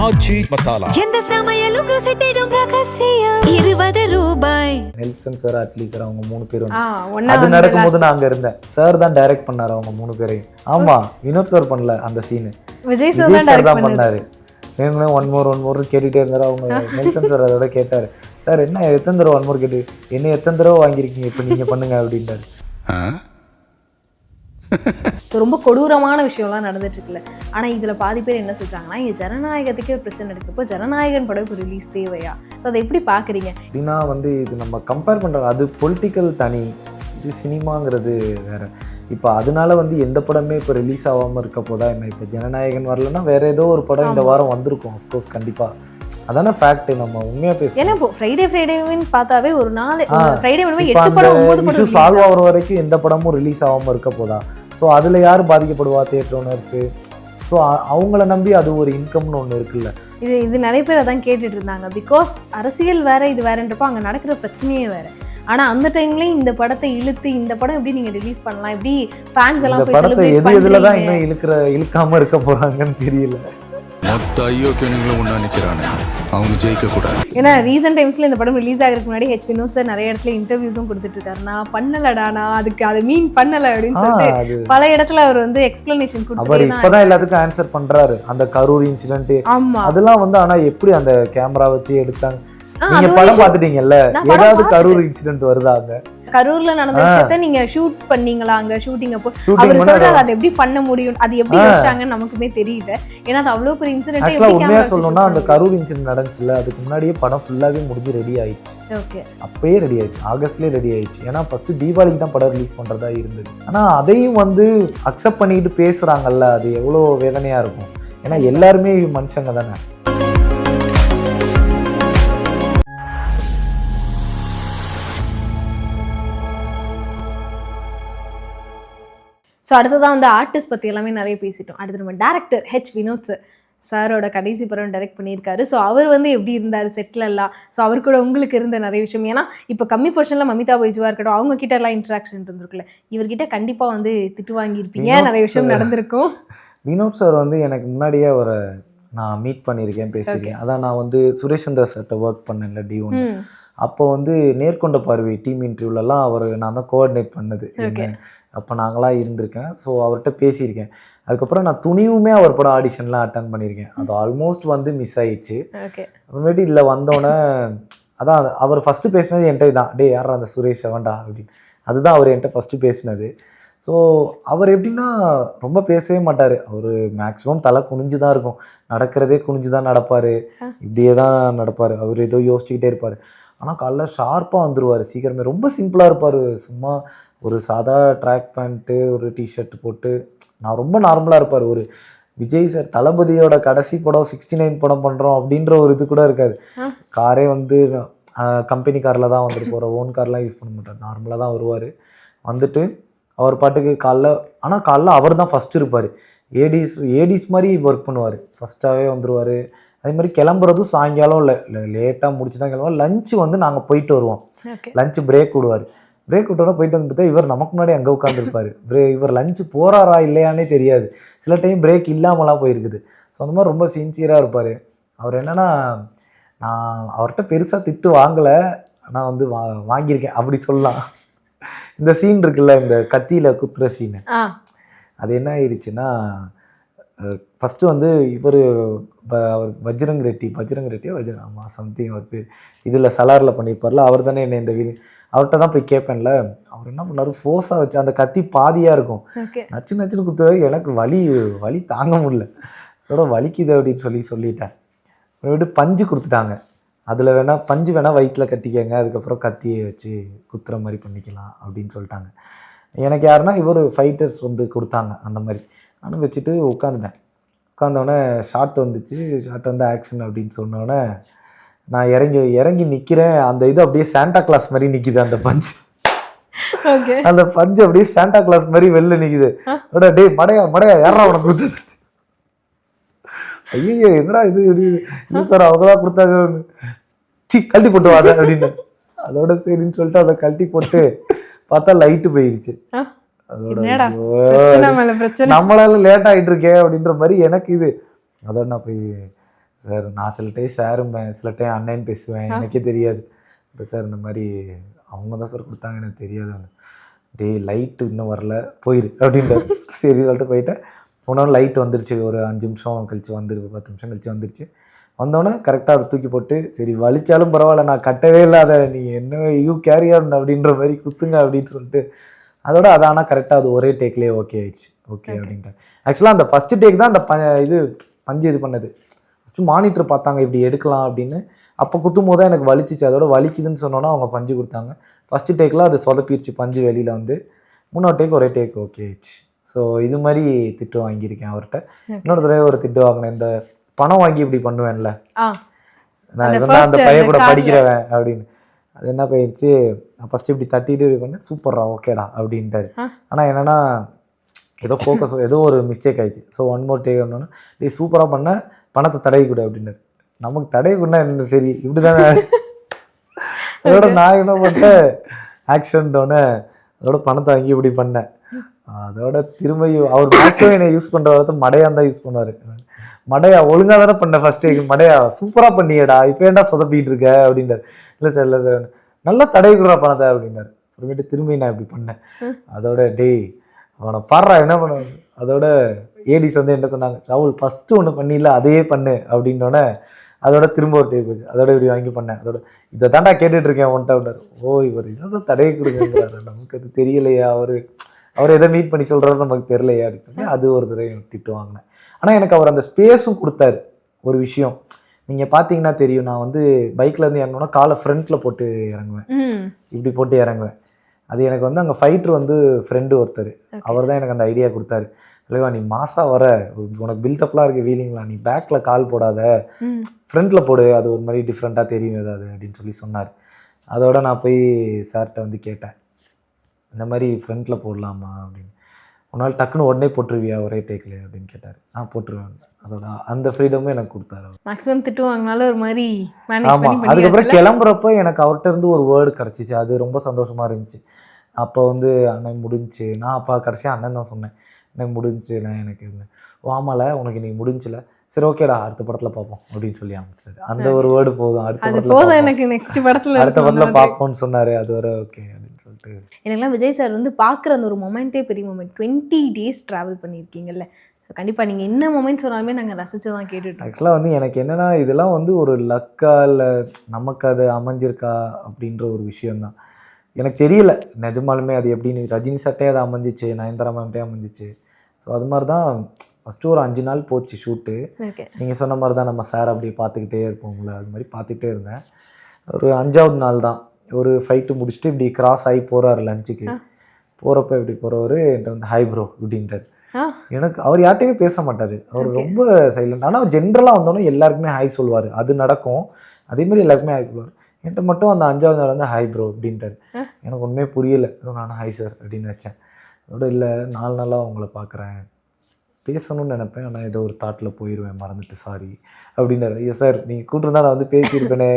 ஆச்சி மசாலா. எந்த சமையலும் ருசி தேடும் ரகசியம் 20 ரூபாய். நெல்சன் சார், அட்லி சார், அவங்க 3 பேரும் அது நடக்கும்போது நான் அங்க இருந்தேன். சார் தான் டைரக்ட் பண்ணாரு அவங்க 3 பேரையும். ஆமா, வினோத் சார் பண்ணல அந்த சீன், விஜய் சார் தான் பண்ணாரு. நீங்களும் ஒன் மோர் கேட்டுட்டே இருந்தாரு. அவங்க நெல்சன் சார் அதோட கேட்டாரு, சார் என்ன எத்தனை தடவை ஒன் மோர் கேட்டு என்ன எத்தனை தடவை வாங்கியிருக்கீங்க, இப்போ நீங்க பண்ணுங்க அப்படின்ட்டாரு. ஸோ ரொம்ப கொடூரமான விஷயம்லாம் நடந்துட்டு இருக்குல்ல. ஆனால் இதில் பாதி பேர் என்ன சொல்கிறாங்கன்னா, இங்கே ஜனநாயகத்துக்கே ஒரு பிரச்சனை இருக்குப்போ ஜனநாயகன் படம் இப்போ ரிலீஸ் தேவையா? ஸோ அதை எப்படி பார்க்குறீங்க? அப்படின்னா இது நம்ம கம்பேர் பண்ணுறோம், அது பொலிட்டிக்கல் தனி, இது சினிமாங்கிறது வேறு. இப்போ அதனால எந்த படமே இப்போ ரிலீஸ் ஆகாமல் இருக்க போதா என்ன? இப்போ ஜனநாயகன் வரலன்னா வேறு ஏதோ ஒரு படம் இந்த வாரம் வந்திருக்கும். அஃப்கோர்ஸ் கண்டிப்பாக அதான ஃபேக்ட். நம்ம உண்மையாக பேச ஏன்னா இப்போ ஃப்ரைடேன்னு பார்த்தாவே ஒரு நாள் ஃப்ரைடே 8 படம் 9 படம் சால்வ் ஆகிற வரைக்கும் எந்த படமும் ரிலீஸ் ஆகாமல் இருக்க போதா? ஸோ அதில் யார் பாதிக்கப்படுவா? Theatre owners. ஸோ அவங்கள நம்பி அது ஒரு இன்கம்னு ஒன்று இருக்குல்ல. இது நிறைய பேர் அதான் கேட்டுட்டு இருந்தாங்க. பிகாஸ் அரசியல் வேற இது வேறன்றப்போ அங்கே நடக்கிற பிரச்சனையே வேற. ஆனால் அந்த டைம்லேயும் இந்த படத்தை இழுத்து இந்த படம் எப்படி நீங்கள் ரிலீஸ் பண்ணலாம், எப்படி ஃபேன்ஸ் எல்லாம் போய் படத்தை எதில் தான் இன்னும் இழுக்காமல் இருக்க போகிறாங்கன்னு தெரியல. மொத்த ஐயோக்கியங்களும் ஒன்றா நிற்கிறானே, அவங்க ஜெயிக்க கூடாது. ஏன்னா ரீசெண்ட் டைம்ஸ்ல இந்த படம் ரிலீஸ் ஆகிறதுக்கு முன்னாடி வினோத் சார் நிறைய இடத்துல இன்டர்வியூஸும் கொடுத்துட்டு இருக்காரு. நான் பண்ணலடா, நான் அதுக்கு அதை மீன் பண்ணல அப்படின்னு சொல்லிட்டு பல இடத்துல அவர் எக்ஸ்பிளனேஷன் கொடுத்து இப்பதான் எல்லாத்துக்கும் ஆன்சர் பண்றாரு. அந்த கரூர் இன்சிடென்ட் அதெல்லாம் ஆனா எப்படி அந்த கேமரா வச்சு எடுத்தாங்க? நீங்க படம் பாத்துட்டீங்கல்ல, ஏதாவது கரூர் இன்சிடென்ட் வருதாங்க? கரூர்ல நடந்த விஷயத்தை நீங்க ஷூட் பண்ணீங்களா? அங்க ஷூட்டிங் அப்போ அவர் சொல்றாரு அதை எப்படி பண்ண முடியும், அது எப்படி வச்சாங்கன்னு நமக்குமே தெரியல. ஏன்னா அது அவ்வளவு பெரிய இன்சிடென்ட். உண்மையா சொல்லணும்னா அந்த கரூர் இன்சிடென்ட் நடந்துச்சுல, அதுக்கு முன்னாடியே படம் ஃபுல்லாவே முடிஞ்சு ரெடி ஆயிடுச்சு. ஓகே, அப்பயே ரெடி ஆயிடுச்சு, ஆகஸ்ட்லயே ரெடி ஆயிடுச்சு. ஏன்னா ஃபர்ஸ்ட் தீபாவளிக்கு தான் படம் ரிலீஸ் பண்றதா இருந்தது. ஆனா அதையும் அக்செப்ட் பண்ணிட்டு பேசுறாங்கல்ல, அது எவ்வளவு வேதனையா இருக்கும். ஏன்னா எல்லாருமே மனுஷங்க தானே. ஸோ அடுத்ததான் ஆர்டிஸ்ட் பற்றி எல்லாமே நிறைய பேசிட்டோம். அடுத்து நம்ம டேரக்டர் வினோத் சாரோட கடைசி படம் டைரக்ட் பண்ணியிருக்காரு. ஸோ அவர் எப்படி இருந்தார் செட்லெல்லாம்? ஸோ அவர் கூட உங்களுக்கு இருந்த நிறைய விஷயம், ஏன்னா இப்போ கம்மி போர்ஷனில் மமிதா பைஜுவா இருக்கட்டும், அவங்க கிட்ட எல்லாம் இன்ட்ராக்ஷன் இருந்திருக்குல்ல, இவர்கிட்ட கண்டிப்பாக திட்டு வாங்கியிருப்பீங்க, நிறைய விஷயம் நடந்திருக்கும். வினோத் சார் எனக்கு முன்னாடியே நான் மீட் பண்ணியிருக்கேன், பேசியிருக்கேன். அதான் நான் சுரேஷ் சந்திரா சார்கிட்ட ஒர்க் பண்ணேன்ல D1. அப்போ நேர்கொண்ட பார்வை டீம் இன்டர்வியூலலாம் நான் தான் கோஆர்டினேட் பண்ணது. அப்போ நாங்களாம் இருந்திருக்கேன். ஸோ அவர்கிட்ட பேசியிருக்கேன். அதுக்கப்புறம் நான் துணிவுமே அவர் படம் ஆடிஷன்லாம் அட்டன் பண்ணியிருக்கேன். அது ஆல்மோஸ்ட் மிஸ் ஆயிடுச்சு. அப்புறமேட்டு இதில் வந்தோடனே அதான் அவர் ஃபஸ்ட்டு பேசினது என்கிட்ட தான், டே யாரா அந்த சுரேஷ் வேண்டா அப்படின்னு. அதுதான் அவர் என்கிட்ட ஃபஸ்ட்டு பேசினது. ஸோ அவர் எப்படின்னா ரொம்ப பேசவே மாட்டார். அவர் மேக்ஸிமம் தலை குனிஞ்சு தான் இருக்கும், நடக்கிறதே குனிஞ்சு தான் நடப்பார், இப்படியே தான் நடப்பார். அவர் ஏதோ யோசிச்சுக்கிட்டே இருப்பார். ஆனால் காலைல ஷார்ப்பாக வந்துடுவார் சீக்கிரமே. ரொம்ப சிம்பிளாக இருப்பார். சும்மா ஒரு சாதா ட்ராக் பேண்ட்டு, ஒரு டிஷர்ட் போட்டு ரொம்ப நார்மலாக இருப்பார். ஒரு விஜய் சார் தளபதியோட கடைசி படம் 69 படம் பண்ணுறோம் அப்படின்ற ஒரு இது கூட இருக்காது. காரே கம்பெனி காரில் தான் போகிற ஓன் கார்லாம் யூஸ் பண்ண மாட்டார், நார்மலாக தான் வருவார். வந்துட்டு அவர் பாட்டுக்கு காலைல அவர் தான் ஃபஸ்ட்டு இருப்பார். ஏடிஸ் மாதிரி ஒர்க் பண்ணுவார். ஃபஸ்ட்டாகவே வந்துடுவார். அதே மாதிரி கிளம்புறதும் சாயங்காலம் இல்லை லேட்டாக முடிச்சு தான் கிளம்புவோம். லஞ்சு நாங்கள் போயிட்டு வருவோம். லஞ்சு பிரேக் விடுவார். பிரேக் விட்டோட போயிட்டு பார்த்தா இவர் நமக்கு முன்னாடி அங்கே உட்காந்துருப்பார். இவர் லஞ்சு போகிறாரா இல்லையானே தெரியாது. சில டைம் பிரேக் இல்லாமலாம் போயிருக்குது. ஸோ அந்த மாதிரி ரொம்ப சின்சியராக இருப்பார். அவர் என்னென்னா, நான் அவர்கிட்ட பெருசாக திட்டு வாங்கலை, ஆனால் வாங்கியிருக்கேன் அப்படி சொல்லலாம். இந்த சீன் இருக்குல்ல, இந்த கத்தியில் குத்துற சீனு, அது என்ன ஆயிடுச்சுன்னா, ஃபஸ்ட்டு இவர் பஜ்ரங் ரெட்டியோ ஆமாம் சம்திங் அவர் பேர், இதில் சலாரில் பண்ணியிருப்பார்ல, அவர் தானே என்னை இந்த அவர்கிட்ட தான் போய் கேட்பேன்ல. அவர் என்ன பண்ணார், ஃபோர்ஸாக வச்சு அந்த கத்தி பாதியாக இருக்கும், நச்சுன்னு குத்துறது. எனக்கு வலி தாங்க முடியல, அதோட வலிக்குது அப்படின்னு சொல்லிட்டேன். விட்டு பஞ்சு கொடுத்துட்டாங்க. அதில் பஞ்சு வயிற்றில் கட்டிக்கங்க, அதுக்கப்புறம் கத்தியை வச்சு குத்துற மாதிரி பண்ணிக்கலாம் அப்படின்னு சொல்லிட்டாங்க. எனக்கு யாருன்னா இவர் ஃபைட்டர்ஸ் கொடுத்தாங்க அந்த மாதிரி. நானும் வச்சுட்டு உட்காந்துட்டேன். உட்காந்தோடனே ஷார்ட் வந்துச்சு. ஷார்ட் ஆக்ஷன் அப்படின்னு சொன்னோடனே நான் இறங்கி நிற்கிறேன். அந்த இது அப்படியே சாண்டா கிளாஸ் மாதிரி நிற்கிது. அந்த பஞ்சு அப்படியே சாண்டா கிளாஸ் மாதிரி வெளில நிற்கிது. டே மடையா யாரா உனக்கு கொடுத்தது? ஐயோ என்னடா இது இல்லை சார் அவங்கதான் கொடுத்தாங்க, கழட்டி போட்டு வாத அப்படின்னு. அதோட சரின்னு சொல்லிட்டு அதை கழட்டி போட்டு பார்த்தா லைட்டு போயிருச்சு. நம்மளால லேட் ஆகிட்டு இருக்கேன் அப்படின்ற மாதிரி எனக்கு இது. அதோட நான் போய் சார் நான் சில டைம் சாரும்பேன், சில டைம் அண்ணன் பேசுவேன், எனக்கே தெரியாது. இப்போ சார் இந்த மாதிரி அவங்க தான் சார் கொடுத்தாங்க, எனக்கு தெரியாது. டேய் லைட்டு இன்னும் வரல, போயிரு அப்படின்றாரு. சரி சொல்லிட்டு போயிட்டேன். உடனே லைட் வந்துருச்சு, ஒரு 5 நிமிஷம் கழிச்சு வந்துருக்கு, 10 நிமிஷம் கழிச்சு வந்துருச்சு. வந்தோடனே கரெக்டாக அதை தூக்கி போட்டு, சரி வலிச்சாலும் பரவாயில்ல, நான் கட்டவே இல்லாத, நீ என்ன யூ கேரி ஆன் அப்படின்ற மாதிரி குத்துங்க அப்படின்னு சொல்லிட்டு, அதோட அது ஆனால் கரெக்டாக அது ஒரே டேக்லேயே ஓகே ஆயிடுச்சு. ஓகே அப்படின்ட்டு ஆக்சுவலாக அந்த ஃபஸ்ட்டு டேக் தான் அந்த இது பஞ்சு இது பண்ணது. ஃபஸ்ட்டு மானிட்டர் பார்த்தாங்க இப்படி எடுக்கலாம் அப்படின்னு. அப்போ குத்தும் போது தான் எனக்கு வலிச்சிச்சு. அதோட வலிக்குதுன்னு சொன்னோன்னா அவங்க பஞ்சு கொடுத்தாங்க. ஃபஸ்ட்டு டேக்கில் அது சொதப்பிடுச்சு பஞ்சு வெளியில் வந்து. 3வது டேக் ஒரே டேக் ஓகே ஆயிடுச்சு. ஸோ இது மாதிரி திட்டு வாங்கியிருக்கேன் அவர்கிட்ட. இன்னொரு தடவை ஒரு திட்டு வாங்கினேன், இந்த பணம் வாங்கி இப்படி பண்ணுவேன்ல, நான் இவன் அந்த பையன் கூட படிக்கிறவன் அப்படின்னு. அது என்ன போயிடுச்சு, நான் ஃபஸ்ட்டு இப்படி தட்டிட்டு இப்படி பண்ணேன், சூப்பர்ரா ஓகேடா அப்படின்ட்டாரு. ஆனால் என்னென்னா ஏதோ ஃபோக்கஸ் ஏதோ ஒரு மிஸ்டேக் ஆயிடுச்சு. ஸோ 1 மோர் டேக் ஒன்று, டே சூப்பராக பண்ண, பணத்தை தடவி கொடு அப்படின்னாரு. நமக்கு தடவி கொடுனா என்ன, சரி இப்படி தானே. அதோட நான் என்ன பண்ணிட்டேன், ஆக்ஷன்டோன்னே அதோட பணத்தை வாங்கி இப்படி பண்ணேன். அதோட திரும்ப அவர் மேக்ஸிமம் என்னை யூஸ் பண்ணுற வார்த்தை மடையான் தான் யூஸ் பண்ணுவார். மடையா ஒழுங்காக தானே பண்ணேன் ஃபர்ஸ்ட் டேக், மடையா சூப்பராக பண்ணியடா, இப்போ ஏன்டா சொதப்பிட்டு இருக்க அப்படின்றார். இல்லை சார் நல்லா தடவி கொடுறா பணத்தை அப்படின்னாரு. அப்புறமேட்டு திரும்பி நான் இப்படி பண்ணேன். அதோட டேய் அவனை பாடுறா என்ன பண்ணுவாங்க. அதோட ஏடிஸ் வந்து என்ன சொன்னாங்க, ராகுல் ஃபஸ்ட்டு ஒன்று பண்ணிடல அதே பண்ணு அப்படின்னோடனே அதோட திரும்ப ஒரு டேக் போச்சு. அதோட இப்படி வாங்கி பண்ணேன். அதோட இதை தாண்டா கேட்டுட்டு இருக்கேன் ஒன்ட்ட அப்படின்னாரு. ஓ இவர் இதான் தடவி கொடுங்கிறாரு, நமக்கு அது தெரியலையா, அவர் எதை மீட் பண்ணி சொல்கிறாரு நமக்கு தெரியலையா அப்படின்னு அது ஒரு தடவை திட்டு வாங்கினேன். ஆனால் எனக்கு அவர் அந்த ஸ்பேஸும் கொடுத்தாரு. ஒரு விஷயம் நீங்கள் பார்த்தீங்கன்னா தெரியும், நான் வந்து பைக்கில் இருந்து இறங்கணுன்னா காலை ஃப்ரண்ட்டில் போட்டு இறங்குவேன், இப்படி போட்டு இறங்குவேன். அது எனக்கு வந்து அங்கே ஃபைட்டர் வந்து ஃப்ரெண்டு ஒருத்தர், அவர் தான் எனக்கு அந்த ஐடியா கொடுத்தாரு. இல்லைவா நீ மாசாக வர, உனக்கு பில்டப்லாம் இருக்குது வீலிங்லாம், நீ பேக்கில் கால் போடாத, ஃப்ரண்ட்டில் போடு, அது ஒரு மாதிரி டிஃப்ரெண்ட்டாக தெரியும் ஏதாவது அப்படின்னு சொல்லி சொன்னார். அதோட நான் போய் சார்கிட்ட வந்து கேட்டேன், இந்த மாதிரி ஃப்ரண்ட்டில் போடலாமா அப்படின்னு. உன்னால் டக்குன்னு உடனே போட்டுருவியா ஒரே டேக்கில் அப்படின்னு கேட்டார். நான் போட்டுருவேன். அதோட அந்த ஃப்ரீடமும் எனக்கு கொடுத்தாரு. மேக்ஸிமம் திட்டு வாங்கினாலும் ஒரு மாதிரி. ஆமாம், அதுக்கப்புறம் கிளம்புறப்போ எனக்கு அவர்கிட்ட இருந்து ஒரு வேர்டு கிடச்சிச்சு, அது ரொம்ப சந்தோஷமாக இருந்துச்சு. அப்போ வந்து அண்ணன் முடிஞ்சிச்சு, நான் அப்போ கடைசியாக அண்ணன் தான் சொன்னேன், எனக்கு முடிஞ்சுல எனக்கு. ஓ ஆமால உனக்கு இன்னைக்கு முடிஞ்சில, சரி ஓகேடா அடுத்த படத்தில் பார்ப்போம் அப்படின்னு சொல்லி அமைச்சாரு. அந்த ஒரு வேர்டு போதும், அடுத்த படத்தில் பார்ப்போம்னு சொன்னார். அது வர ஓகே அப்படின்னு சொல்லிட்டு. எனக்குலாம் விஜய் சார் வந்து பார்க்குற அந்த ஒரு மொமெண்ட்டே பெரிய மொமெண்ட். 20 days ட்ராவல் பண்ணியிருக்கீங்கல்ல, ஸோ கண்டிப்பாக நீங்கள் என்ன மொமெண்ட் சொன்னாலுமே நாங்கள் ரசித்து தான் கேட்டுட்டோம். ஆக்சுவலாக வந்து எனக்கு என்னென்னா இதெல்லாம் வந்து ஒரு லக்கா இல்லை நமக்கு அது அமைஞ்சிருக்கா அப்படின்ற ஒரு விஷயந்தான். எனக்கு தெரியல நிஜமாலுமே அது எப்படின்னு. ரஜினி சட்டே அது அமைஞ்சிச்சு, நயன்தாரா மேம்கிட்டே அமைஞ்சிச்சு. ஸோ அது மாதிரி தான் ஃபஸ்ட்டு ஒரு 5 நாள் போச்சு ஷூட்டு. நீங்கள் சொன்ன மாதிரி தான் நம்ம சார் அப்படியே பார்த்துக்கிட்டே இருப்போம்ல, அது மாதிரி பார்த்துக்கிட்டே இருந்தேன். ஒரு 5வது நாள் தான் ஒரு ஃபைட்டு முடிச்சுட்டு இப்படி கிராஸ் ஆகி போகிறாரு லஞ்சுக்கு. போகிறப்ப இப்படி போகிறவர் என்கிட்ட வந்து ஹாய் ப்ரோ அப்படின்ட்டார். எனக்கு அவர் யார்ட்டையுமே பேச மாட்டார், அவர் ரொம்ப சைலண்ட். ஆனால் ஜென்ரலாக வந்தோன்னே எல்லாருக்குமே ஹாய் சொல்லுவார், அது நடக்கும். அதேமாதிரி எல்லாருக்குமே ஹாய் சொல்லுவார். என்கிட்ட மட்டும் அந்த 5வது நாள் வந்து ஹாய் ப்ரோ அப்படின்ட்டார். எனக்கு ஒன்றுமே புரியலை, நானும் ஹாய் சார் அப்படின்னு வச்சேன். அதோட இல்லை 4 நாளாக உங்களை பார்க்குறேன், பேசணும்னு நினைப்பேன், ஆனால் ஏதோ ஒரு தாட்டில் போயிடுவேன், மறந்துட்டு சாரி அப்படின்னாரு. ஐயா சார் நீங்கள் கூப்பிட்டுருந்தா நான் வந்து பேசியிருப்பேனே.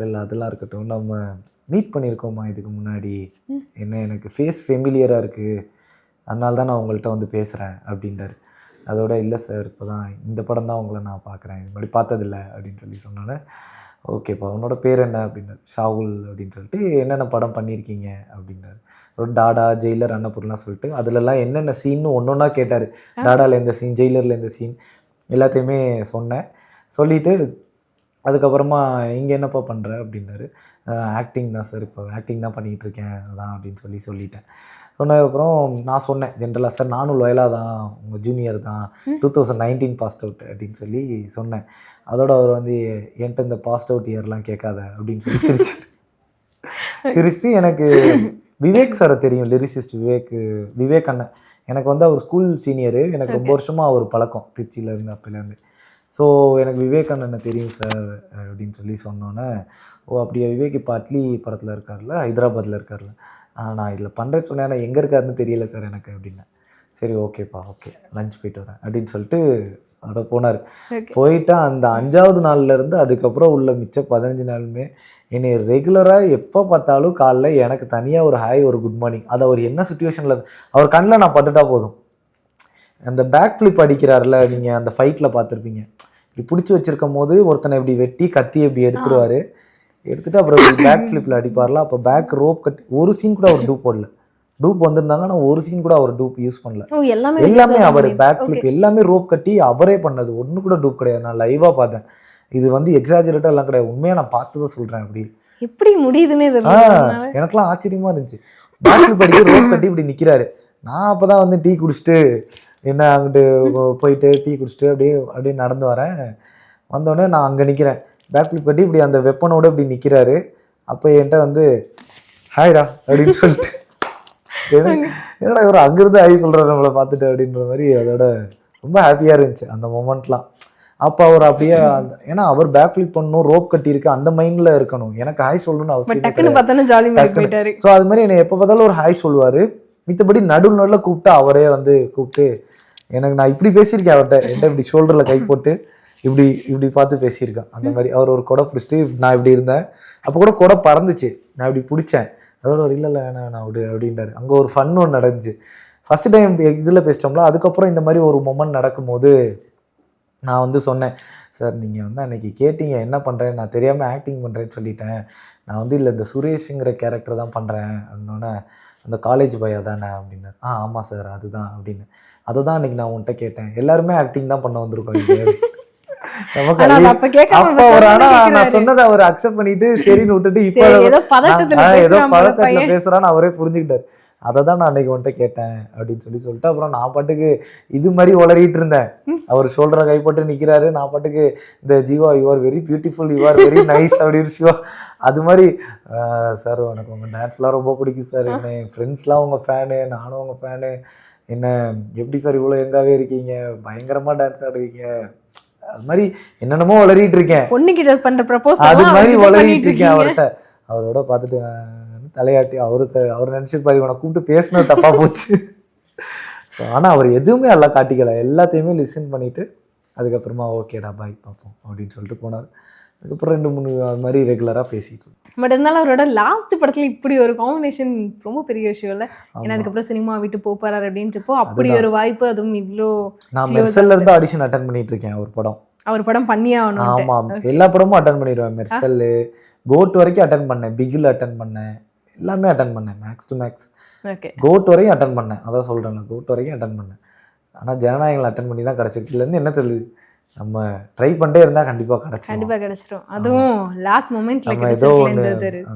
இல்லை அதெல்லாம் இருக்கட்டும், நம்ம மீட் பண்ணியிருக்கோமா இதுக்கு முன்னாடி, என்ன எனக்கு ஃபேஸ் ஃபெமிலியராக இருக்குது, அதனால தான் நான் உங்கள்கிட்ட வந்து பேசுகிறேன் அப்படின்றாரு. அதோட இல்லை சார் இப்போ தான் இந்த படம் தான் உங்களை நான் பார்க்குறேன், இது மாதிரி பார்த்ததில்ல அப்படின்னு சொல்லி சொன்னோன்னே ஓகேப்பா உன்னோட பேர் என்ன அப்படின்னாரு. ஷாகுல் அப்படின்னு சொல்லிட்டு என்னென்ன படம் பண்ணியிருக்கீங்க அப்படின்னாரு. ஒரு டாடா, ஜெயிலர், அன்னபூர்லாம் சொல்லிட்டு அதுலலாம் என்னென்ன சீன்னு ஒன்றா கேட்டார். டாடாவில் எந்த சீன், ஜெயிலரில் எந்த சீன் எல்லாத்தையுமே சொன்னேன். சொல்லிவிட்டு அதுக்கப்புறமா இங்கே என்னப்பா பண்ணுற அப்படின்னாரு. ஆக்டிங் தான் சார், இப்போ ஆக்டிங் தான் பண்ணிக்கிட்டு இருக்கேன் அதான் அப்படின்னு சொல்லிட்டேன். சொன்னதுக்கப்புறம் நான் சொன்னேன் ஜென்ரலாக, சார் நானும் லோயலாக தான் உங்கள் ஜூனியர் தான், 2019 பாஸ்ட் அவுட் அப்படின்னு சொல்லி சொன்னேன். அதோட அவர் வந்து என்கிட்ட இந்த பாஸ்ட் அவுட் இயர்லாம் கேட்காத அப்படின்னு சொல்லி சிரிச்சுட்டு எனக்கு விவேக் சாரை தெரியும், லிரிசிஸ்ட் விவேக் அண்ணன். எனக்கு வந்து அவர் ஸ்கூல் சீனியரு, எனக்கு ரொம்ப வருஷமாக அவர் பழக்கம் திருச்சியிலேருந்து அப்போலேருந்து. ஸோ எனக்கு விவேக் அண்ணனை தெரியும் சார் அப்படின்னு சொல்லி சொன்னோன்னே, ஓ அப்படியே விவேக் இப்போ அட்லி படத்தில் இருக்கார்ல, ஹைதராபாத்தில் இருக்கார்ல, நான் இதில் பண்ணுறேன்னு சொன்னேன், ஆனால் எங்கே இருக்காருன்னு தெரியல சார் எனக்கு அப்படின்னேன். சரி ஓகேப்பா ஓகே லஞ்ச் போயிட்டு வரேன் அப்படின்னு சொல்லிட்டு அதோட போனார். போயிட்டு அந்த 5வது நாள்லேருந்து அதுக்கப்புறம் உள்ள மிச்ச 15 நாளுமே என்னை ரெகுலராக எப்போ பார்த்தாலும் காலைல எனக்கு தனியாக ஒரு ஹாய் ஒரு குட் மார்னிங், அது அவர் என்ன சுச்சுவேஷனில் அவர் கண்ணில் நான் பட்டுட்டா போதும். அந்த பேக் ஃப்ளிப் அடிக்கிறார்ல, நீங்கள் அந்த ஃபைட்டில் பார்த்துருப்பீங்க, இப்படி பிடிச்சி வச்சிருக்கும் போது ஒருத்தனை இப்படி வெட்டி கத்தி இப்படி எடுத்துருவாரு. எடுத்துட்டு அப்புறம் பேக் ஃபிளிப்ல அடிப்பார்ல. அப்போ பேக் ரோப் கட்டி ஒரு சீன் கூட அவர் டூப் போடல. டூப் வந்திருந்தாங்க, ஆனால் ஒரு சீன் கூட அவர் டூப் யூஸ் பண்ணல. எல்லாமே அவர் பேக் ஃபிளிப் எல்லாமே ரோப் கட்டி அவரே பண்ணது. ஒன்று கூட டூப் கிடையாது. நான் லைவாக பார்த்தேன். இது வந்து எக்ஸாஜரேட்டாக எல்லாம் கிடையாது. உண்மையாக நான் பார்த்ததை சொல்கிறேன். அப்படி எப்படி முடியுதுன்னு எனக்குலாம் ஆச்சரியமா இருந்துச்சு. பேக் ஃபிளிப் அடிக்க ரோப் கட்டி இப்படி நிற்கிறாரு. நான் அப்போ தான் வந்து டீ குடிச்சிட்டு என்ன அங்கிட்டு போயிட்டு டீ குடிச்சிட்டு அப்படியே நடந்து வரேன். வந்தோடனே நான் அங்கே நிற்கிறேன். பேக் ஃபிளிப் கட்டி இப்படி அந்த வெப்பனோட இப்படி நிற்கிறாரு. அப்போ என்கிட்ட வந்து ஹாய்டா அப்படின்னு சொல்லிட்டு என்னடா இவர் அங்கிருந்து ஹாய் சொல்கிறார் நம்மளை பார்த்துட்டு அப்படின்ற மாதிரி அதோட ரொம்ப ஹாப்பியாக இருந்துச்சு அந்த மொமெண்ட்லாம். அப்போ அவர் அப்படியே ஏன்னா அவர் பேக் ஃபிளிப் பண்ணணும், ரோப் கட்டி இருக்கு, அந்த மைண்டில் இருக்கணும். எனக்கு ஹாய் சொல்லணும்னு அவசியம். ஸோ அது மாதிரி என்னை எப்போ பார்த்தாலும் ஒரு ஹாய் சொல்லுவார். மித்தபடி நடுவில் கூப்பிட்டு அவரே வந்து கூப்பிட்டு எனக்கு நான் இப்படி பேசியிருக்கேன் அவர்கிட்ட. என்கிட்ட இப்படி ஷோல்டரில் கை போட்டு இப்படி பார்த்து பேசியிருக்கேன். அந்த மாதிரி அவர் ஒரு கொடை பிடிச்சிட்டு நான் இப்படி இருந்தேன். அப்போ கூட கொடை பறந்துச்சு. நான் இப்படி பிடிச்சேன். அதோட ஒரு இல்லை வேணாம் அப்படின்றாரு. அங்கே ஒரு ஃபன் ஒன்று நடந்துச்சு. ஃபஸ்ட்டு டைம் இதில் பேசிட்டோம்ல. அதுக்கப்புறம் இந்த மாதிரி ஒரு மொமெண்ட் நடக்கும்போது நான் வந்து சொன்னேன், சார் நீங்கள் வந்து அன்றைக்கி கேட்டீங்க என்ன பண்ணுறேன், நான் தெரியாமல் ஆக்டிங் பண்ணுறேன்னு சொல்லிட்டேன். நான் வந்து இல்லை இந்த சுரேஷுங்கிற கேரக்டர் தான் பண்ணுறேன் அப்படின்னோடனே அந்த காலேஜ் பையா தானே அப்படின்னாரு. ஆமாம் சார் அதுதான் அப்படின்னு. அதை தான் அன்றைக்கி நான் உன்கிட்ட கேட்டேன். எல்லாருமே ஆக்டிங் தான் பண்ண வந்திருக்கோம். நான் சொன்னதை அவர் அக்செப்ட் பண்ணிட்டு சரின்னு விட்டுட்டு இப்போ ஏதோ பதட்டத்துல பேசுறான்னு அவரே புரிஞ்சுக்கிட்டாரு. அதை தான் நான் அன்னைக்கு வந்துட்டு கேட்டேன் அப்படின்னு சொல்லிட்டு அப்புறம் நான் பாட்டுக்கு இது மாதிரி உளறிட்டு இருந்தேன். அவர் ஷோல்டரை கைப்பட்டு நிற்கிறாரு. நான் பாட்டுக்கு இந்த Jeeva you are very beautiful, you are very nice அப்படின்னு சிவா அது மாதிரி சார் எனக்கு உங்கள் டான்ஸ்லாம் ரொம்ப பிடிக்கும் சார், என்ன என் ஃப்ரெண்ட்ஸ்லாம் உங்கள் ஃபேனு, நானும் உங்கள் ஃபேனு, என்ன எப்படி சார் இவ்வளோ எங்காவே இருக்கீங்க, பயங்கரமாக டான்ஸ் ஆடுவீங்க, அது மாதிரி என்னென்னமோ வளரிட்டு இருக்கேன். பொண்ணுகிட்ட பண்ற ப்ரப்போசல் அது மாதிரி வளரிட்டு இருக்கேன் அவர்கிட்ட. அவரோட பார்த்துட்டு தலையாட்டி அவர் நினைச்சிருப்பாரு இவனை கூப்பிட்டு பேசினது தப்பா போச்சு. ஸோ ஆனால் அவர் எதுவுமே எல்லாம் காட்டிக்கல, எல்லாத்தையுமே லிசன் பண்ணிட்டு அதுக்கப்புறமா ஓகேடா பாய் பார்ப்போம் அப்படின்னு சொல்லிட்டு போனார். அதுக்கப்புறம் 2-3 அது மாதிரி ரெகுலராக பேசிட்டு. பட் இருந்தாலும் அவரோட லாஸ்ட் படத்துல இப்படி ஒரு காம்பினேஷன் ரொம்ப பெரிய விஷயம் இல்லை. ஏன்னா அதுக்கப்புறம் சினிமா விட்டு போறாரு அப்படின்றப்போ அப்படி ஒரு வாய்ப்பு, அதுவும் இவ்வளோ. நான் மெர்சல்ல இருந்து ஆடிஷன் அட்டன் பண்ணிட்டு இருக்கேன். அவர் படம் பண்ணியே ஆகணும். ஆமாம், எல்லா படமும் அட்டன் பண்ணிடுவேன். மெர்சல், கோட் வரைக்கும் அட்டன் பண்ணேன், பிகில் அட்டன் பண்ணேன், எல்லாமே அட்டன் பண்ணேன், மேக்ஸ் டு மேக்ஸ். கோட் வரையும் அட்டன் பண்ணேன். அதான் சொல்றேன், கோட் வரைக்கும் அட்டன் பண்ணேன். ஆனால் ஜனநாயகங்கள் அட்டன் பண்ணி தான் கிடச்சிருக்கு. இதுலேருந்து என்ன தெரியுது, நம்ம ட்ரை பண்ணிட்டே இருந்தா கண்டிப்பா கிடைச்சிடும். அதுவும் லாஸ்ட் மொமெண்ட்ல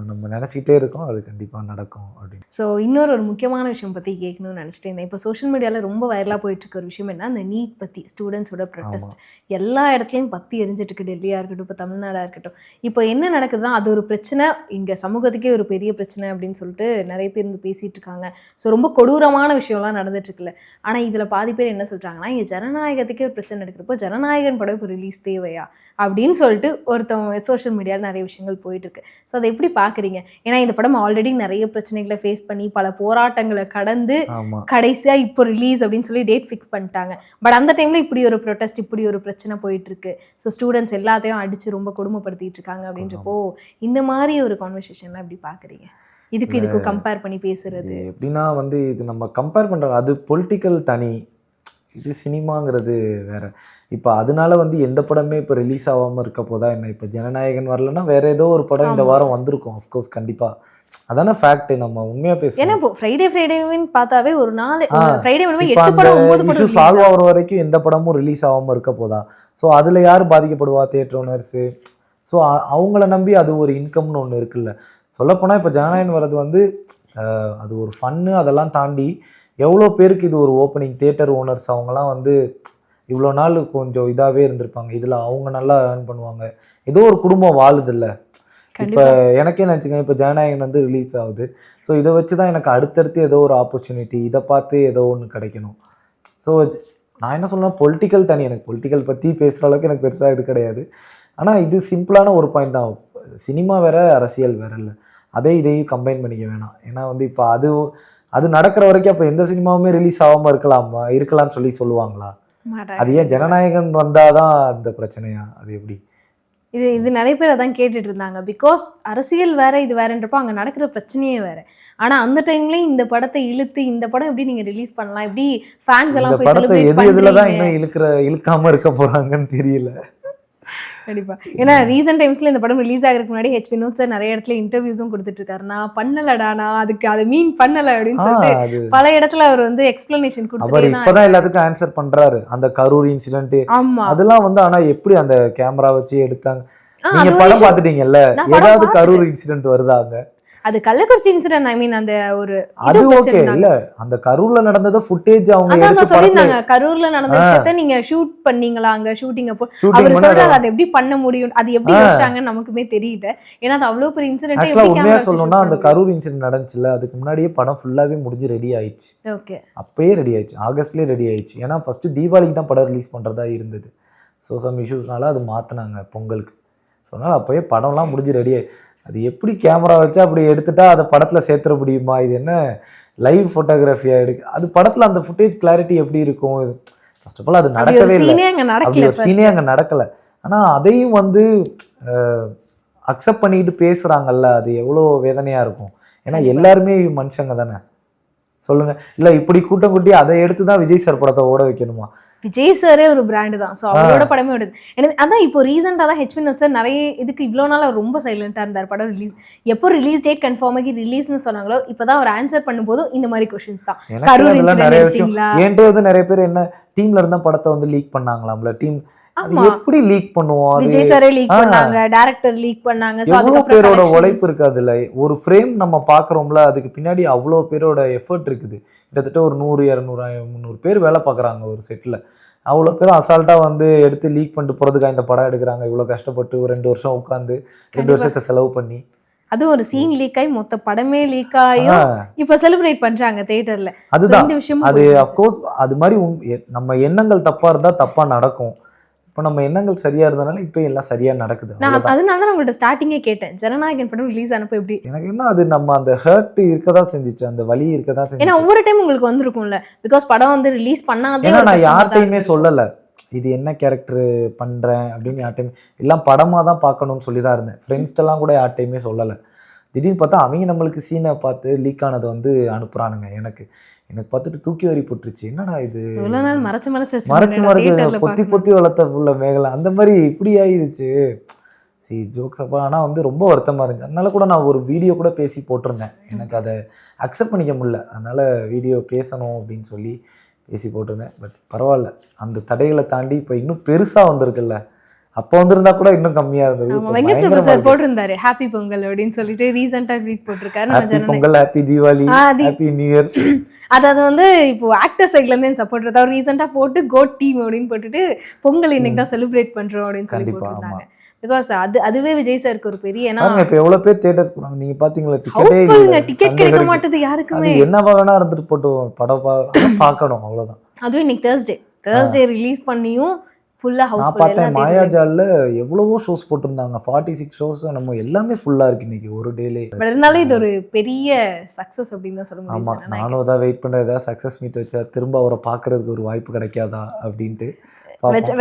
நம்ம நினைச்சிட்டே இருக்கோம், அது கண்டிப்பா நடக்கும் அப்படின்னு. ஸோ இன்னொரு முக்கியமான விஷயம் பத்தி கேட்கணும்னு நினைச்சிட்டு இருந்தேன். இப்போ சோஷியல் மீடியால ரொம்ப வைரலா போயிட்டு இருக்க ஒரு விஷயம் என்ன, அந்த நீட் பத்தி ஸ்டூடெண்ட்ஸோட ப்ரொடெஸ்ட் எல்லா இடத்துலையும் பத்தி எரிஞ்சிட்டு இருக்கு. டெல்லியா இருக்கட்டும், இப்போ தமிழ்நாடா இருக்கட்டும். இப்போ என்ன நடக்குதுன்னா அது ஒரு பிரச்சனை, இங்க சமூகத்துக்கே ஒரு பெரிய பிரச்சனை அப்படின்னு சொல்லிட்டு நிறைய பேர் இருந்து பேசிட்டு இருக்காங்க. ஸோ ரொம்ப கொடூரமான விஷயம்லாம் நடந்துட்டு இருக்குல்ல. ஆனா இதுல பாதி பேர் என்ன சொல்றாங்கன்னா, இங்க ஜனநாயகத்துக்கே ஒரு பிரச்சனை நடக்கிறப்போ ஜனநாயக படம் இப்போ ரிலீஸ் தேவையா அப்படின்னு சொல்லிட்டு ஒருத்தவங்க சோஷியல் மீடியாவில் நிறைய விஷயங்கள் போயிட்டு இருக்கு. ஸோ அதை எப்படி பார்க்குறீங்க? ஏன்னா இந்த படம் ஆல்ரெடி நிறைய பிரச்சனைகளை ஃபேஸ் பண்ணி பல போராட்டங்களை கடந்து கடைசியா இப்போ ரிலீஸ் அப்படின்னு சொல்லி டேட் ஃபிக்ஸ் பண்ணிட்டாங்க. பட் அந்த டைம்ல இப்படி ஒரு ப்ரொடெஸ்ட், இப்படி ஒரு பிரச்சனை போயிட்டு இருக்கு. ஸோ ஸ்டூடெண்ட்ஸ் எல்லாத்தையும் அடிச்சு ரொம்ப கொடுமைப்படுத்திட்டு இருக்காங்க அப்படின்றப்போ இந்த மாதிரி ஒரு கான்வர்சேஷன்லாம் எப்படி பார்க்குறீங்க? இதுக்கு கம்பேர் பண்ணி பேசுறது எப்படின்னா வந்து இது நம்ம கம்பேர் பண்ணுறோம், அது பொலிட்டிக்கல் தனி, இது சினிமாங்கிறது வேற. இப்போ அதனால வந்து எந்த படமே இப்போ ரிலீஸ் ஆகாமல் இருக்க போதா என்ன? இப்போ ஜனநாயகன் வரலன்னா வேற ஏதோ ஒரு படம் இந்த வாரம் வந்திருக்கும். அஃப்கோர்ஸ் கண்டிப்பா அதான ஃபேக்ட். நம்ம உண்மையா பேசுறோம். ஏன்னா ஃப்ரைடேன்னு பார்த்தாவே ஒரு நாள் ஃப்ரைடே வந்து 8 படம் 9 படம் சால்வ் ஆகுற வரைக்கும் எந்த படமும் ரிலீஸ் ஆகாமல் இருக்க போதா? ஸோ அதில் யார் பாதிக்கப்படுவா? Theatre owners. ஸோ அவங்கள நம்பி அது ஒரு இன்கம்னு ஒன்று இருக்குல்ல. சொல்லப்போனால் இப்போ ஜனநாயகன் வர்றது வந்து அது ஒரு ஃபன்னு, அதெல்லாம் தாண்டி எவ்வளோ பேருக்கு இது ஒரு ஓப்பனிங். தியேட்டர் ஓனர்ஸ் அவங்கலாம் வந்து இவ்வளோ நாள் கொஞ்சம் இதாகவே இருந்திருப்பாங்க, இதில் அவங்க நல்லா ஏர்ன் பண்ணுவாங்க, ஏதோ ஒரு குடும்பம் வாழுதில்ல. இப்போ எனக்கே நினச்சிக்கேன், இப்போ ஜனநாயகன் வந்து ரிலீஸ் ஆகுது. ஸோ இதை வச்சு தான் எனக்கு அடுத்தடுத்து ஏதோ ஒரு ஆப்பர்ச்சுனிட்டி, இதை பார்த்து ஏதோ ஒன்று கிடைக்கணும். ஸோ நான் என்ன சொல்லணும், பொலிட்டிக்கல் தனி, எனக்கு பொலிட்டிக்கல் பற்றி பேசுகிற அளவுக்கு எனக்கு பெருசாக இது கிடையாது. ஆனால் இது சிம்பிளான ஒரு பாயிண்ட் தான், சினிமா வேற அரசியல் வேற இல்லை, அதே இதையும் கம்பைன் பண்ணிக்க வேணாம். ஏன்னா வந்து இப்போ அது நடக்கிற வரைக்கும் அப்போ எந்த சினிமாவுமே ரிலீஸ் ஆகாமல் இருக்கலாம்னு சொல்லி சொல்லுவாங்களா? அது ஏன் ஜனநாயகன் வந்தாதான் அந்த பிரச்சனையா? அது எப்படி? இது நிறைய பேர் அதான் கேட்டுட்டு இருந்தாங்க. பிகாஸ் அரசியல் வேற, இது வேறன்றப்போ அங்கே நடக்கிற பிரச்சனையே வேற. ஆனால் அந்த டைம்லேயும் இந்த படத்தை இழுத்து இந்த படம் எப்படி நீங்கள் ரிலீஸ் பண்ணலாம், எப்படி ஃபேன்ஸ் எல்லாம் போய் படத்தை எதுல தான் இன்னும் இழுக்காம இருக்க போறாங்கன்னு தெரியல. கண்டிப்பா. ஏன்னா ரீசெண்ட் டைம்ஸ்ல இந்த படம் ரிலீஸ் ஆகிறதுக்கு முன்னாடி ஹெச் வினோத் சார் நிறைய இடத்துல இன்டர்வியூஸும் கொடுத்துட்டு இருக்காரு. நான் பண்ணலடா, நான் அதுக்கு அதை மீன் பண்ணல அப்படின்னு சொல்லிட்டு பல இடத்துல அவர் வந்து எக்ஸ்பிளனேஷன் அவர் கொடுத்துட்டே இப்பதான் எல்லாத்துக்கும் ஆன்சர் பண்றாரு. அந்த கரூர் இன்சிடென்ட் ஆமா அதெல்லாம் வந்து ஆனா எப்படி அந்த கேமரா வச்சு எடுத்தாங்க? நீங்க அது ஒரு படம் issue. பாத்துட்டீங்கல்ல, நான் படம் ஏதாவது பார்த்துட்டேன். கரூர் இன்சிடென்ட் வருதாங்க? அது கள்ளக்குறிச்சி இன்சிடென்ட் ஐ மீன் அந்த ஒரு அது இது ஓகே வச்சிருந்தாங்க. இல்ல, அந்த கரூர்ல நடந்தத ஃபுட்டேஜ் அவங்க அதான் எடுத்து சொல்லியிருந்தாங்க கரூர்ல நடந்த விஷயத்த நீங்க ஷூட் பண்ணீங்களா அங்க ஷூட்டிங் அப்போ அவர் சொல்றாரு அதை எப்படி பண்ண முடியும், அது எப்படி யோசிச்சாங்கன்னு நமக்குமே தெரியல. ஏன்னா அது அவ்வளவு பெரிய இன்சிடென்ட் ஆக்சுவலா எப்படி உண்மையா கேமரா சொல்லணும்னா அந்த கரூர் இன்சிடென்ட் நடந்துச்சுல, அதுக்கு முன்னாடியே படம் ஃபுல்லாவே முடிஞ்சு ரெடி ஆயிடுச்சு. ஓகே அப்பயே ரெடி ஆயிடுச்சு, ஆகஸ்ட்லயே ரெடி ஆயிடுச்சு. ஏன்னா ஃபர்ஸ்ட் தீபாவளிக்கு தான் படம் ரிலீஸ் பண்றதா இருந்தது. ஸோ சம் இஷ்யூஸ்னால அது மாத்தினாங்க பொங்கலுக்கு. ஸோ அதனால அப்பயே படம்லாம் முடிஞ்சு ரெடி ஆயி, அது எப்படி கேமரா வச்சு அப்படி எடுத்துட்டா அதை படத்துல சேர்த்துட முடியுமா? இது என்ன லைவ் ஃபோட்டோகிராஃபியா எடுக்கு? அது படத்துல அந்த ஃபுட்டேஜ் கிளாரிட்டி எப்படி இருக்கும்? ஃபர்ஸ்ட் ஆஃப் ஆல் அது நடக்கவே இல்லை, அப்படி ஒரு சீனே அங்க நடக்கல. ஆனா அதையும் வந்து அக்செப்ட் பண்ணிக்கிட்டு பேசுறாங்கல்ல, அது எவ்வளோ வேதனையா இருக்கும். ஏன்னா எல்லாருமே மனுஷங்க தானே, சொல்லுங்க. இல்ல இப்படி கூட்டம் கூட்டி அதை எடுத்து தான் விஜய் சார் படத்தை ஓட வைக்கணுமா? விஜய் சாரே ஒரு பிராண்டு தான். ஸோ அவரோட படமே ஓடுது. எனக்கு அதான் இப்போ ரீசெண்டாக தான் ஹெச் வினோத் சார் நிறைய இதுக்கு இவ்வளோ நாள் அவர் ரொம்ப சைலண்டாக இருந்தார். படம் ரிலீஸ் எப்போ ரிலீஸ் டேட் கன்ஃபார்ம் ஆகி ரிலீஸ்னு சொன்னாங்களோ இப்போதான் அவர் ஆன்சர் பண்ணும்போதும் இந்த மாதிரி கொஸ்டின்ஸ் தான். கரூர் நிறைய விஷயம் என்கிட்ட வந்து நிறைய பேர் என்ன டீம்ல இருந்தா படத்தை வந்து லீக் பண்ணாங்களாம்ல, டீம் அது எப்படி லீக் பண்ணுவோம்? விஜய் சாரே லீக் பண்ணாங்க, டைரக்டர் லீக் பண்ணாங்க. சோ எவ்வளவு பேரோட உழைப்பு இருக்கு அதுல. ஒரு ஃப்ரேம் நம்ம பாக்குறோம்ல, அதுக்கு பின்னாடி அவ்வளோ பேரோட எஃபர்ட் இருக்குது. கிட்டத்தட்ட ஒரு 100, 200, 300 பேர் வேலை பார்க்குறாங்க ஒரு செட்டில். அவ்வளோ பேரும் அசால்ட்டாக வந்து எடுத்து லீக் பண்ணிட்டு போகிறதுக்காக இந்த படம் எடுக்கிறாங்க. இவ்வளோ கஷ்டப்பட்டு ஒரு 2 வருஷம் உட்காந்து 2 வருஷத்தை செலவு பண்ணி, அது ஒரு சீன் லீக் ஆகி மொத்த படமே லீக் ஆகியும் இப்போ செலிப்ரேட் பண்றாங்க தியேட்டர்ல. அதுதான் அது. அஃப்கோர்ஸ் அது மாதிரி நம்ம எண்ணங்கள் தப்பாக இருந்தால் தப்பாக நடக்கும். இப்போ நம்ம எண்ணங்கள் சரியா இருந்தனால இப்போ எல்லாம் சரியா நடக்குது. நான் அதனால தான் உங்கள்ட்ட ஸ்டார்டிங்கே கேட்டேன், ஜனநாயகன் படம் ரிலீஸ் ஆனப்போ எப்படி? எனக்கு என்ன அது நம்ம அந்த ஹர்ட் இருக்கதான் செஞ்சிச்சு, அந்த வலி இருக்கதான் செஞ்சிச்சு. ஏன்னா ஒவ்வொரு டைம் உங்களுக்கு வந்திருக்கும்ல, பிகாஸ் படம் வந்து ரிலீஸ் பண்ணாதே. ஏன்னா நான் யார்கிட்டையுமே சொல்லலை இது என்ன கேரக்டர் பண்றேன் அப்படின்னு. யார்ட்டையுமே எல்லாம் படமா தான் பார்க்கணும்னு சொல்லி தான் இருந்தேன். ஃப்ரெண்ட்ஸ்டெல்லாம் கூட யார்ட்டையுமே சொல்லலை. திடீர்னு பார்த்தா அவங்க நம்மளுக்கு சீனை பார்த்து லீக் ஆனதை வந்து அனுப்புறானுங்க. எனக்கு பார்த்துட்டு தூக்கி வரி போட்டுருச்சு. என்னடா இது மறைச்சு பொத்தி பொத்தி வளர்த்த உள்ள மேகலை அந்த மாதிரி இப்படி ஆயிடுச்சு. சரி ஜோக்ஸ் அப்பா. ஆனால் வந்து ரொம்ப வருத்தமாக இருந்துச்சு. அதனால கூட நான் ஒரு வீடியோ கூட பேசி போட்டிருந்தேன். எனக்கு அதை அக்செப்ட் பண்ணிக்க முடியல, அதனால வீடியோ பேசணும் அப்படின்னு சொல்லி பேசி போட்டிருந்தேன். பட் பரவாயில்ல, அந்த தடைகளை தாண்டி இப்போ இன்னும் பெருசாக வந்திருக்குல்ல. அப்போ வந்திருந்தா கூட இன்னும் கம்மியா இருந்தது. வெங்கட் பிரபு சார் போட்டிருந்தாரு ஹாப்பி பொங்கல் அப்படின்னு சொல்லிட்டு ரீசெண்டா ட்வீட் போட்டிருக்காரு. Happy Pongal, happy Deepavali, happy new year. அதாவது வந்து இப்போ ஆக்டர் சைட்ல இருந்து சப்போர்ட் இருந்தா அவர் ரீசெண்டா போட்டு கோட் டீம் அப்படின்னு போட்டுட்டு பொங்கல் இன்னைக்கு தான் செலிப்ரேட் பண்றோம் அப்படின்னு சொல்லி போட்டிருந்தாங்க. பிகாஸ் அதுவே விஜய் சாருக்கு ஒரு பெரிய இப்ப எவ்வளவு பேர் தியேட்டர் போறாங்க நீங்க பாத்தீங்களா? டிக்கெட் கிடைக்க மாட்டேது யாருக்குமே. என்ன வேணா இருந்துட்டு போட்டோம், படம் பார்க்கணும் அவ்வளவுதான். அதுவும் இன்னைக்கு தேர்ஸ்டே ரிலீஸ் பண்ணியும் ஃபுல்லா ஹவுஸ். நான் பார்த்தேன் மாயாஜால்ல எவ்வளவோ ஷோஸ் போட்டிருந்தாங்க, 46 ஷோஸ். நம்ம எல்லாமே ஃபுல்லா இருக்கு இன்னைக்கு ஒரு டேலே. பட் இருந்தாலும் இது ஒரு பெரிய சக்சஸ் அப்படின்னு தான் சொல்ல முடியும். ஆமா, நானும் தான் வெயிட் பண்றேன். ஏதாவது சக்சஸ் மீட் வச்சா திரும்ப அவரை பாக்குறதுக்கு ஒரு வாய்ப்பு கிடைக்காதா அப்படின்ட்டு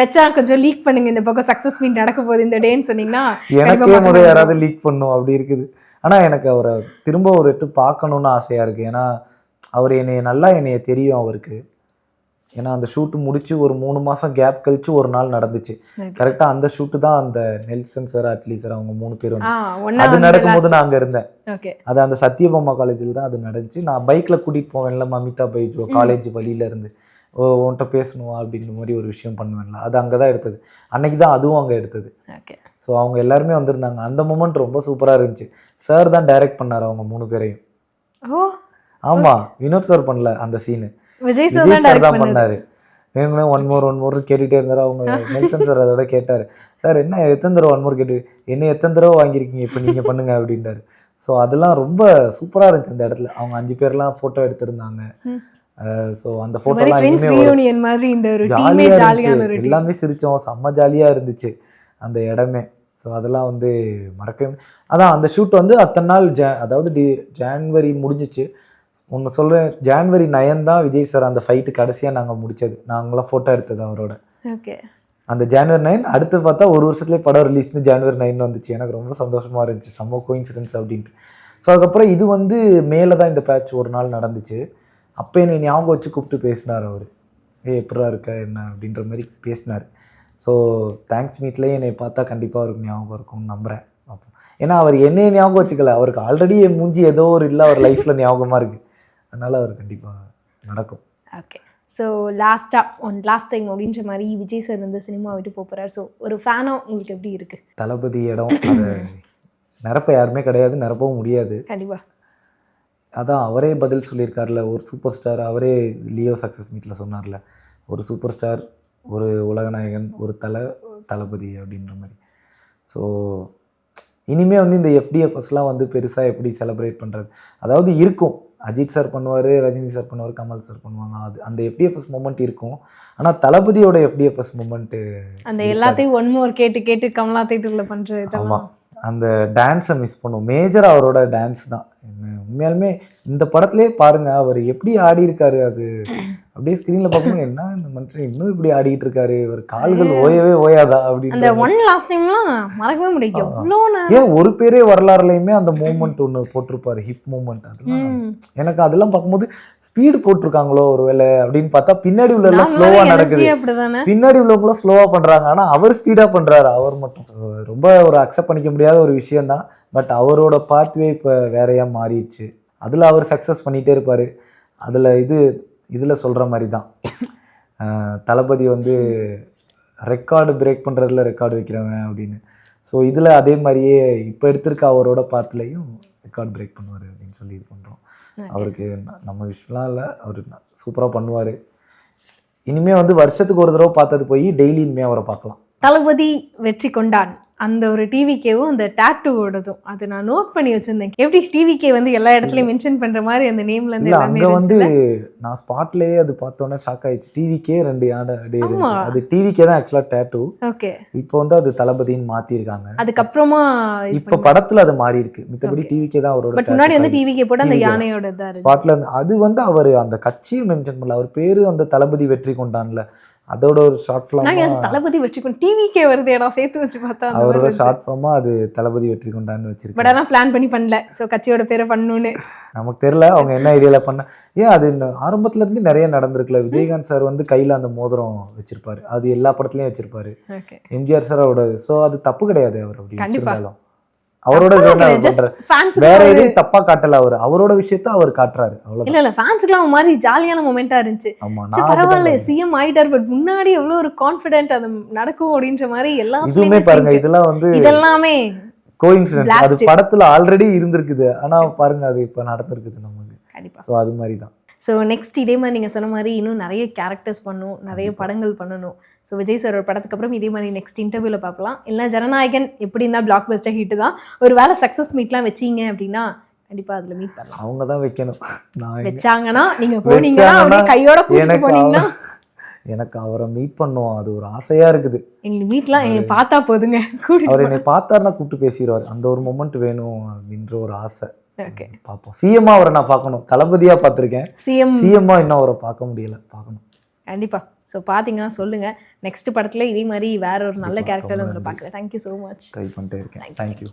வச்சா கொஞ்சம் லீக் பண்ணுங்க. இந்த பக்கம் சக்சஸ் மீட் நடக்க போகுது இந்த டேன்னு சொன்னீங்கன்னா எனக்கே முதல் யாராவது லீக் பண்ணும் அப்படி இருக்குது. ஆனா எனக்கு அவரை திரும்ப ஒரு எட்டு பார்க்கணும்னு ஆசையா இருக்கு. ஏன்னா அவர் என்னைய தெரியும் அவருக்கு. ஏன்னா அந்த ஷூட்டு முடிச்சு ஒரு 3 மாசம் கேப் கழிச்சு ஒரு நாள் நடந்துச்சு. கரெக்டா அந்த ஷூட்டு தான் அந்த நெல்சன் சார், அட்லி சார், அவங்க 3 பேரும் அது நடக்கும்போது நான் அங்க இருந்தேன். அது அந்த சத்யபாமா காலேஜில் தான் அது நடந்துச்சு. நான் பைக்ல கூட்டிட்டு போவேன்ல மமிதா பைஜோ காலேஜ் வழியில இருந்து, உன்கிட்ட பேசணும் அப்படின்ற மாதிரி ஒரு விஷயம் பண்ணுவேன்ல, அது அங்கதான் எடுத்தது. அன்னைக்கு தான் அதுவும் அங்க எடுத்தது. ஸோ அவங்க எல்லாருமே வந்திருந்தாங்க. அந்த மூமெண்ட் ரொம்ப சூப்பரா இருந்துச்சு. சார் தான் டைரக்ட் பண்ணாரு அவங்க 3 பேரையும். ஆமா, வினோத் சார் பண்ணல அந்த சீனு, விஜய் சார் தான் பண்ணாரு. வேணுங்களே ஒன் மோர் கேட்டுகிட்டே இருந்தாரு. அவங்க நெல்சன் சார் அதோட கேட்டாரு, சார் என்ன எத்தனை தடவை ஒன் மோர் கேட்டு, என்ன எத்தனை தடவை வாங்கியிருக்கீங்க, இப்போ நீங்கள் பண்ணுங்க அப்படின்ட்டாரு. ஸோ அதெல்லாம் ரொம்ப சூப்பராக இருந்துச்சு அந்த இடத்துல. அவங்க 5 பேர்லாம் ஃபோட்டோ எடுத்திருந்தாங்க. ஸோ அந்த ஃபோட்டோலாம் ஜாலியாக இருந்துச்சு. எல்லாமே சிரித்தோம், செம்ம ஜாலியாக இருந்துச்சு அந்த இடமே. ஸோ அதெல்லாம் வந்து மறக்கவே. அதான் அந்த ஷூட் வந்து அத்தனை நாள் அதாவது ஜான்வரி முடிஞ்சிச்சு. ஒன்று சொல்கிறேன், ஜான்வரி 9 தான் விஜய் சார் அந்த ஃபைட்டு கடைசியாக நாங்கள் முடித்தது. நாங்களாம் ஃபோட்டோ எடுத்தது அவரோட. அந்த ஜான்வரி 9 அடுத்து பார்த்தா ஒரு வருஷத்துலேயே படம் ரிலீஸ்னு ஜான்வரி 9 வந்துச்சு. எனக்கு ரொம்ப சந்தோஷமாக இருந்துச்சு, செம்ம கோயின்சிடன்ஸ் அப்படின்ட்டு. ஸோ அதுக்கப்புறம் இது வந்து மேலே தான் இந்த பேட்ச் ஒரு நாள் நடந்துச்சு. அப்போ என்னை ஞாபகம் வச்சு கூப்பிட்டு பேசினார் அவர். எப்படா இருக்க என்ன அப்படின்ற மாதிரி பேசினார். ஸோ தேங்க்ஸ் மீட்லேயே என்னை பார்த்தா கண்டிப்பாக அவருக்கு ஞாபகம் இருக்கும்னு நம்புகிறேன். ஏன்னா அவர் என்னையே ஞாபகம் வச்சுக்கல, அவருக்கு ஆல்ரெடி என் மூஞ்சி ஏதோ ஒரு இல்லை அவர் லைஃப்பில் ஞாபகமாக இருக்குது. அதனால் அவர் கண்டிப்பாக நடக்கும். ஓகே. ஸோ லாஸ்ட் டைம் அப்படின்ற மாதிரி விஜய் சார் வந்து சினிமா விட்டு போகிறார். ஸோ ஒரு ஃபேனாக உங்களுக்கு எப்படி இருக்குது? தளபதி இடம் அதை நிரப்ப யாருமே கிடையாது, நிரப்பவும் முடியாது. கண்டிப்பாக. அதான் அவரே பதில் சொல்லியிருக்காருல, ஒரு சூப்பர் ஸ்டார். அவரே லியோ சக்ஸஸ் மீட்டில் சொன்னார்ல, ஒரு சூப்பர் ஸ்டார், ஒரு உலகநாயகன், ஒரு தளபதி அப்படின்ற மாதிரி. ஸோ இனிமேல் வந்து இந்த FDFSலாம் வந்து பெருசாக எப்படி செலிப்ரேட் பண்ணுறது, அதாவது இருக்கும், அஜித் சார் பண்ணுவார், ரஜினி சார் பண்ணுவார், கமல் சார் பண்ணுவாங்க, அது அந்த FDFS மூமெண்ட் இருக்கும். ஆனால் தளபதியோட FDFS மூமெண்ட்டு அந்த எல்லாத்தையும் ஒன் மோர் கேட்டு கமலா தேட்டரில் பண்ணுறது. ஆமாம், அந்த டான்ஸை மிஸ் பண்ணும். மேஜராக அவரோட டான்ஸ் தான். உண்மையாலுமே இந்த படத்துலேயே பாருங்கள் அவர் எப்படி ஆடி இருக்காரு. அது அப்படியே ஸ்க்ரீனில் பார்க்கணும், என்ன இந்த மனுஷன் இன்னும் இப்படி ஆடிட்டு இருக்காரு, இவர் கால்கள் ஓயவே ஓயாதா அப்படின்னு. அந்த ஒன் லாஸ்ட் டைம்லாம் மறக்கவே முடியும். எவ்வளோ ஏன் ஒரு பேரே வரலாறுலையுமே அந்த மூமெண்ட் ஒன்று போட்டிருப்பாரு, ஹிப் மூமெண்ட். அதெல்லாம் எனக்கு அதெல்லாம் பார்க்கும்போது ஸ்பீடு போட்டிருக்காங்களோ ஒருவேளை அப்படின்னு பார்த்தா பின்னாடி உள்ள எல்லாம் ஸ்லோவா நடக்குது, பின்னாடி உள்ளவங்களாம் ஸ்லோவா பண்றாங்க. ஆனா அவர் ஸ்பீடா பண்றாரு. அவர் மட்டும் ரொம்ப ஒரு அக்செப்ட் பண்ணிக்க முடியாத ஒரு விஷயம் தான். பட் அவரோட பாத்வே இப்போ வேறையா மாறிடுச்சு. அதில் அவர் சக்ஸஸ் பண்ணிகிட்டே இருப்பார். இதில் சொல்கிற மாதிரி தான் தளபதி வந்து ரெக்கார்டு பிரேக் பண்ணுறதுல ரெக்கார்டு வைக்கிறவன் அப்படின்னு. ஸோ இதில் அதே மாதிரியே இப்போ எடுத்திருக்க அவரோட பாத்துலையும் ரெக்கார்டு பிரேக் பண்ணுவார் அப்படின்னு சொல்லி இது பண்ணுறோம். அவருக்கு நம்ம விஷயம்லாம் இல்லை, அவர் சூப்பராக பண்ணுவார். இனிமேல் வந்து வருஷத்துக்கு ஒரு தடவை பார்த்தது போய் டெய்லி இனிமேல் அவரை பார்க்கலாம். தளபதி வெற்றி கொண்டான் அந்த ஒரு டிவிகேவும் அந்த டாட்டூவோடதும் அது நான் நோட் பண்ணி வச்சிருந்தேன். எப்படி டிவிகே வந்து எல்லா இடத்துலையும் மென்ஷன் பண்ற மாதிரி அந்த நேம்ல இருந்து எல்லாமே வந்து நான் ஸ்பாட்லயே அது பார்த்தோன்னே ஷாக் ஆயிடுச்சு. டிவிகே 2 ஆண்டு அது டிவிகே தான் ஆக்சுவலா டாட்டூ. ஓகே. இப்போ வந்து அது தளபதின்னு மாத்திருக்காங்க. அதுக்கப்புறமா இப்ப படத்துல அது மாறி இருக்கு. மித்தபடி டிவிகே தான் அவரோட. பட் முன்னாடி வந்து டிவிகே போட்டு அந்த யானையோட ஸ்பாட்ல அது வந்து அவர் அந்த கட்சியை மென்ஷன் பண்ணல. அவர் பேரு அந்த தளபதி வெற்றி கொண்டான்ல, அதோட ஒரு ஷார்ட் ஃபிலிம் தளபதி வெற்றி கொண்டு டிவிகே வருது இடம் சேர்த்து வச்சு பார்த்தா அவரோட ஷார்ட் ஃபிலிமா அது தளபதி வெற்றி கொண்டான்னு வச்சிருக்கேன். பட் ஆனால் பிளான் பண்ணல. ஸோ கட்சியோட பேரை பண்ணணும்னு நமக்கு தெரியல அவங்க என்ன ஐடியால பண்ண. ஏன் அது ஆரம்பத்துல இருந்து நிறைய நடந்திருக்குல்ல. விஜயகாந்த் சார் வந்து கையில அந்த மோதிரம் வச்சிருப்பாரு, அது எல்லா படத்துலயும் வச்சிருப்பாரு. எம்ஜிஆர் சார் அவரோட. ஸோ அது தப்பு கிடையாது. அவர் அப்படி வச்சிருந்தாலும் அவரோட வேற எதையும் தப்பா காட்டல. அவரோட விஷயத்த அவர் காட்டுறாரு. இல்ல இல்ல ஃபேன்ஸ்க்குலாம் ஒரு மாதிரி ஜாலியான மொமெண்டா இருந்துச்சு. பரவாயில்ல சிஎம் ஆயிட்டார், பட் முன்னாடி எவ்வளவு ஒரு கான்ஃபிடென்ட் அது நடக்கும் அப்படின்ற மாதிரி எல்லாம் இதுவுமே பாருங்க. இதெல்லாம் வந்து இதெல்லாமே கோஇன்சிடென்ஸ். அது படத்துல ஆல்ரெடி இருந்திருக்குது, ஆனா பாருங்க அது இப்ப நடந்திருக்குது நமக்கு. கண்டிப்பா. சோ அது மாதிரி தான். ஸோ நெக்ஸ்ட் இதே மாதிரி நீங்கள் சொன்ன மாதிரி இன்னும் நிறைய கேரக்டர்ஸ் பண்ணணும், நிறைய படங்கள் பண்ணணும். ஸோ விஜய் சார் ஒரு படத்துக்கு அப்புறம் இதே மாதிரி நெக்ஸ்ட் இன்டர்வியூவில் பார்க்கலாம். இல்லை ஜனநாயகன் எப்படி இருந்தால் பிளாக் பஸ்டர் ஹிட் தான். ஒரு வேளை சக்ஸஸ் மீட்லாம் வச்சிங்க அப்படின்னா கண்டிப்பாக அதில் மீட் பண்ணலாம். அவங்க தான் வைக்கணும். நான் வச்சாங்கன்னா நீங்கள் போனீங்கன்னா அப்படியே கையோட கூட்டிட்டு போனீங்கன்னா எனக்கு அவரை மீட் பண்ணுவோம், அது ஒரு ஆசையா இருக்குது. எங்களுக்கு மீட்லாம் எங்களுக்கு பார்த்தா போதுங்க. அவர் என்னை பார்த்தாருன்னா கூப்பிட்டு பேசிடுவார். அந்த ஒரு மொமெண்ட் வேணும் அப்படின்ற ஒரு ஆசை. ஓகே, பாப்போம். சிஎம்மா அவரை நான் பார்க்கணும். தளபதியா பார்த்துருக்கேன், சிஎம்மா இன்னும் அவரை பார்க்க முடியல, பார்க்கணும் கண்டிப்பா. ஸோ பார்த்தீங்கன்னா சொல்லுங்க. நெக்ஸ்ட் படத்துல இதே மாதிரி வேற ஒரு நல்ல கேரக்டர் உங்களை பார்க்குறேன். Thank you so much. ட்ரை பண்ணிட்டே இருக்கேன். தேங்க்யூ.